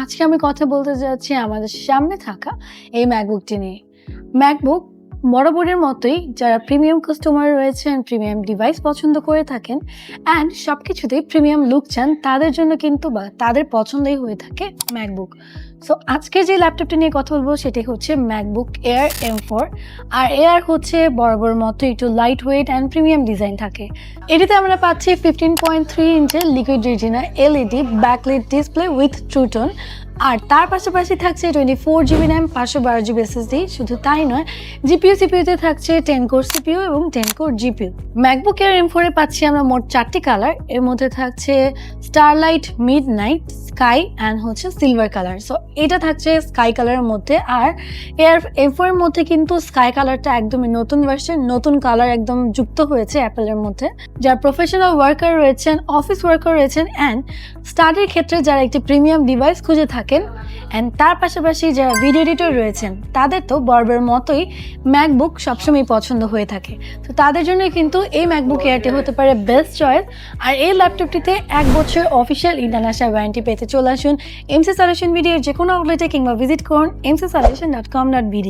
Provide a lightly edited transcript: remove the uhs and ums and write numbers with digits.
আজকে আমি কথা বলতে যাচ্ছি আমাদের সামনে থাকা এই ম্যাকবুকটি নিয়ে। ম্যাকবুক বরাবরের মতোই যারা প্রিমিয়াম কাস্টমার রয়েছেন, প্রিমিয়াম ডিভাইস পছন্দ করে থাকেন অ্যান্ড সব কিছুতেই প্রিমিয়াম লুক চান, তাদের জন্য কিন্তু বা তাদের পছন্দই হয়ে থাকে ম্যাকবুক। সো আজকে যে ল্যাপটপটি নিয়ে কথা বলবো সেটি হচ্ছে ম্যাকবুক এয়ার M4। আর এয়ার হচ্ছে বরাবর মতো একটু light weight and premium design থাকে। এটিতে আমরা পাচ্ছি 15.3 ইঞ্চের liquid retina LED backlight display with true tone. আর তার পাশাপাশি থাকছে 24GB RAM 512GB SSD। শুধু তাই নয়, সিপিইউতে থাকছে 10 কোর CPU এবং 10 core GPU। MacBook air M4 এ পাচ্ছি আমরা মোট 4টি কালার। এর মধ্যে থাকছে স্টারলাইট, মিডনাইট, স্কাই অ্যান্ড হচ্ছে সিলভার কালার। সো এটা থাকছে স্কাই কালারের মধ্যে। আর এয়ার M4 এর মধ্যে কিন্তু স্কাই কালারটা একদমই নতুন ভার্সন, নতুন কালার একদম যুক্ত হয়েছে অ্যাপেলের মধ্যে। যারা প্রফেশনাল ওয়ার্কার রয়েছেন, অফিস ওয়ার্কার রয়েছেন অ্যান্ড স্টাডির ক্ষেত্রে যারা একটি প্রিমিয়াম ডিভাইস খুঁজে থাকেন অ্যান্ড তার পাশাপাশি যারা ভিডিও এডিটর রয়েছেন, তাদের তো বরাবরের মতোই ম্যাকবুক সবসময় পছন্দ হয়ে থাকে। তো তাদের জন্য কিন্তু এই ম্যাকবুক এয়ারটি হতে পারে বেস্ট চয়েস। আর এই ল্যাপটপটিতে 1 বছর অফিসিয়াল ইন্টারন্যাশনাল ওয়ারেন্টি পেতে চলে আসুন MC সলিউশন ভিডিওর যে কোনো আউটলেটে কিংবা ভিজিট করুন mcsolution.com.bd।